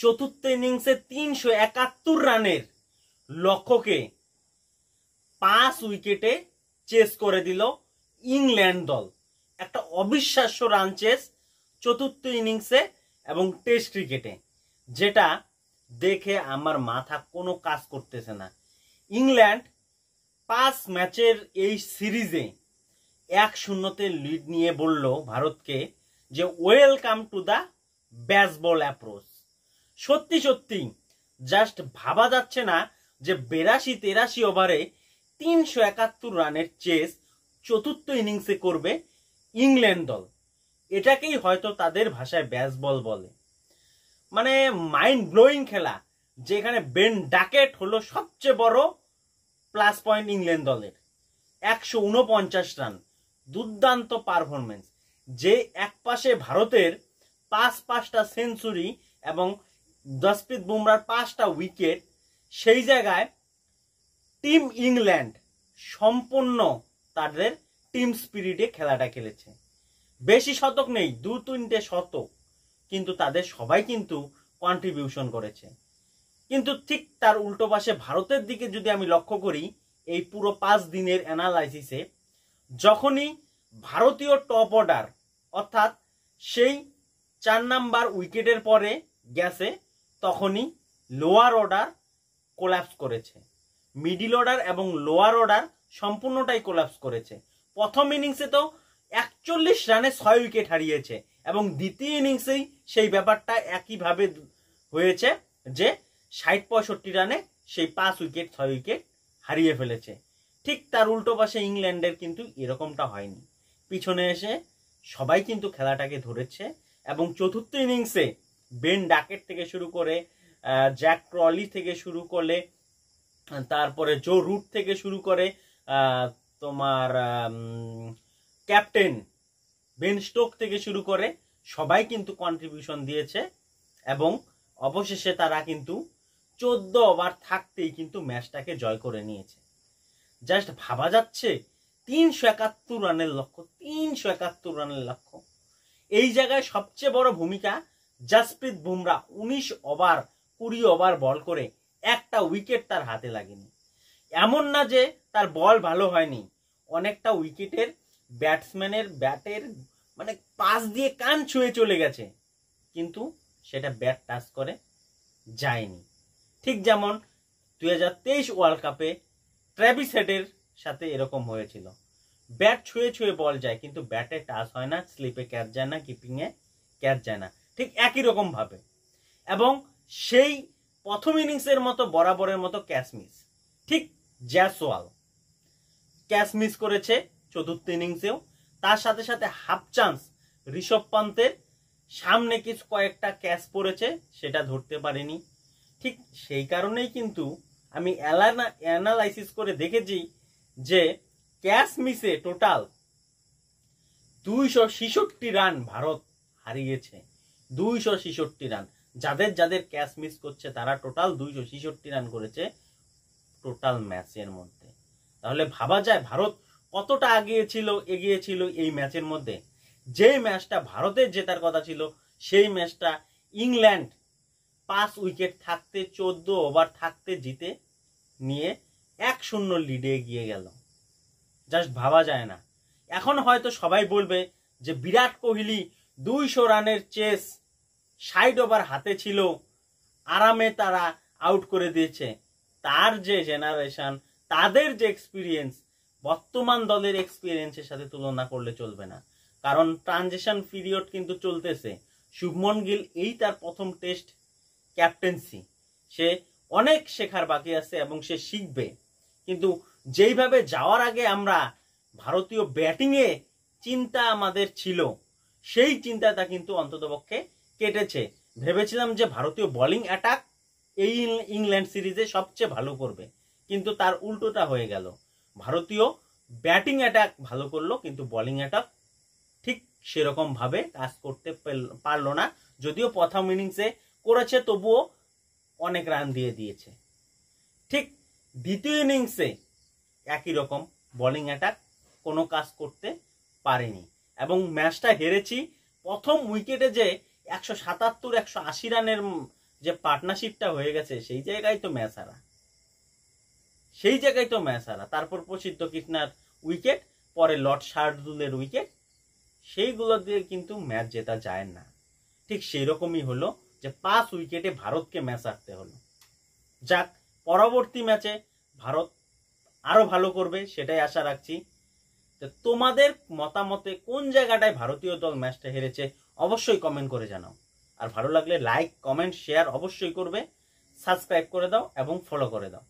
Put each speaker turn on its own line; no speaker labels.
চতুর্থ ইনিংসে 371 রানের লক্ষ্যকে 5 উইকেটে চেস করে দিল ইংল্যান্ড দল। একটা অবিশ্বাস্য রান চেস চতুর্থ ইনিংসে এবং টেস্ট ক্রিকেটে, যেটা দেখে আমার মাথা কোনো কাজ করতেছে না। ইংল্যান্ড 5 ম্যাচের এই সিরিজে 1-0 লিড নিয়ে বলল ভারতকে যে welcome to the baseball approach. সত্যি সত্যি জাস্ট ভাবা যাচ্ছে না যে 82-83 ওভারে 371 রানের চেস চতুর্থ ইনিংসে করবে ইংল্যান্ড দল। এটাকেই হয়তো তাদের ভাষায় বেসবল বলে। মানে মাইন্ড ব্লোয়িং খেলা, যেখানে বেন ডাকেট হলো সবচেয়ে বড় প্লাস পয়েন্ট ইংল্যান্ড দলের। 149 রান, দুর্দান্ত পারফরমেন্স। যে এক পাশে ভারতের 5টা সেঞ্চুরি এবং জসপ্রীত বুমরার 5টা উইকেট, সেই জায়গায় টিম ইংল্যান্ড সম্পূর্ণ তাদের টিম স্পিরিটে খেলাটা খেলেছে। বেশি শতক নেই, 2-3টে শতক, কিন্তু তাদের সবাই কিন্তু কন্ট্রিবিউশন করেছে। কিন্তু ঠিক তার উল্টো পাশে ভারতের দিকে যদি আমি লক্ষ্য করি, এই পুরো 5 দিনের অ্যানালাইসিসে যখনই ভারতীয় টপ অর্ডার অর্থাৎ সেই 4 নাম্বার উইকেটের পরে গেছে, তখনই লোয়ার অর্ডার কোল্যাপস করেছে। মিডিল অর্ডার এবং লোয়ার অর্ডার সম্পূর্ণটাই কোল্যাপস করেছে। প্রথম ইনিংসে তো 41 রানে 6 উইকেট হারিয়েছে এবং দ্বিতীয় ইনিংসেই সেই ব্যাপারটা একইভাবে হয়েছে যে 60-65 রানে সেই 5 উইকেট 6 উইকেট হারিয়ে ফেলেছে। ঠিক তার উল্টো পাশে ইংল্যান্ডের কিন্তু এরকমটা হয়নি। পিছনে এসে সবাই কিন্তু খেলাটাকে ধরেছে এবং চতুর্থ ইনিংসে বেন ডাকেট থেকে শুরু করে জ্যাক ক্রলি থেকে শুরু করে, তারপরে জো রুট থেকে শুরু করে তোমার ক্যাপ্টেন বেন স্টোক থেকে শুরু করে সবাই কিন্তু কন্ট্রিবিউশন দিয়েছে এবং অবশেষে তারা কিন্তু 14 ওভার থাকতেই কিন্তু ম্যাচটাকে জয় করে নিয়েছে। জাস্ট ভাবা যাচ্ছে 371 রানের লক্ষ্য, 371 রানের লক্ষ্য। এই জায়গায় সবচেয়ে বড় ভূমিকা জসপ্রীত বুমরা। 19 ওভার 20 ওভার বল করে একটা উইকেট তার হাতে লাগেনি। এমন না যে তার বল ভালো হয়নি, অনেকটা উইকেটের ব্যাটসম্যানের ব্যাটের মানে পাশ দিয়ে কান ছুঁয়ে চলে গেছে, কিন্তু সেটা ব্যাট টাচ করে যায়নি। ঠিক যেমন 2023 ওয়ার্ল্ড কাপে ট্রেভিস হেডের সাথে এরকম হয়েছিল। ব্যাট ছুঁয়ে ছুঁয়ে বল যায় কিন্তু ব্যাটে টাচ হয় না, স্লিপে ক্যাচ যায় না, কিপিংয়ে ক্যাচ যায় না। ঠিক একই রকম ভাবে এবং সেই প্রথম ইনিংসের মতো বরাবরের মতো ক্যাচ মিস। ঠিক জয়সওয়াল ক্যাচ মিস করেছে চতুর্থ ইনিংসেও, তার সাথে সাথে হাফ চান্স ঋষভ পান্তের সামনে কিছু কয়েকটা ক্যাচ পড়েছে, সেটা ধরতে পারেনি। ঠিক সেই কারণেই কিন্তু আমি অ্যানালাইসিস করে দেখেছি যে ক্যাচ মিসে টোটাল 266 রান ভারত হারিয়েছে। 266 রান। যাদের যাদের ক্যাচ মিস করছে তারা টোটাল 266 রান করেছে টোটাল ম্যাচের মধ্যে। তাহলে ভাবা যায় ভারত কতটা এগিয়ে ছিল এই ম্যাচের মধ্যে। যে ম্যাচটা ভারতের জেতার কথা ছিল সেই ম্যাচটা ইংল্যান্ড 5 উইকেট থাকতে 14 ওভার থাকতে জিতে নিয়ে 1-0 লিডে এগিয়ে গেল। জাস্ট ভাবা যায় না। এখন হয়তো সবাই বলবে যে বিরাট কোহলি 200 রানের চেস 60 ওভার হাতে ছিল, আরামে তারা আউট করে দিয়েছে। তার যে জেনারেশন, তাদের যে এক্সপিরিয়েন্স, বর্তমান দলের এক্সপিরিয়েন্সের সাথে তুলনা করলে চলবে না। কারণ ট্রানজিশন পিরিয়ড কিন্তু চলতেছে। শুভমন গিল এই তার প্রথম টেস্ট ক্যাপ্টেন্সি, সে অনেক শেখার বাকি আছে এবং সে শিখবে। কিন্তু যেইভাবে যাওয়ার আগে আমরা ভারতীয় ব্যাটিংয়ে চিন্তা আমাদের ছিল, সেই চিন্তাটা কিন্তু অন্ততপক্ষে কেটেছে। ভেবেছিলাম যে ভারতীয় বোলিং অ্যাটাক এই ইংল্যান্ড সিরিজে সবচেয়ে ভালো করবে, কিন্তু তার উল্টোটা হয়ে গেল। ভারতীয় ব্যাটিং অ্যাটাক ভালো করলো কিন্তু বোলিং অ্যাটাক ঠিক সেরকম ভাবে কাজ করতে পারলো না। যদিও প্রথম ইনিংসে করেছে তবুও অনেক রান দিয়েছে। ঠিক দ্বিতীয় ইনিংসে একই রকম বোলিং অ্যাটাক কোনো কাজ করতে পারেনি এবং ম্যাচটা হেরেছি। প্রথম উইকেটে যে 177-180 রানের যে পার্টনারশিপটা হয়ে গেছে সেই জায়গায় তো ম্যাচ হারা, তারপর প্রসিদ্ধ কৃষ্ণার উইকেট, পরে লর্ড শার্দুলের উইকেট, সেইগুলো দিয়ে কিন্তু ম্যাচ জেতা যায় না। ঠিক সেই রকমই হলো যে 5 উইকেটে ভারতকে ম্যাচ হারতে হলো। যাক, পরবর্তী ম্যাচে ভারত আরো ভালো করবে সেটাই আশা রাখছি। তো তোমাদের মতামতে কোন জায়গাটায় ভারতীয় দল ম্যাচটা হেরেছে অবশ্যই কমেন্ট করে জানাও। আর ভালো লাগলে লাইক, কমেন্ট, শেয়ার অবশ্যই করবে, সাবস্ক্রাইব করে দাও এবং ফলো করে দাও।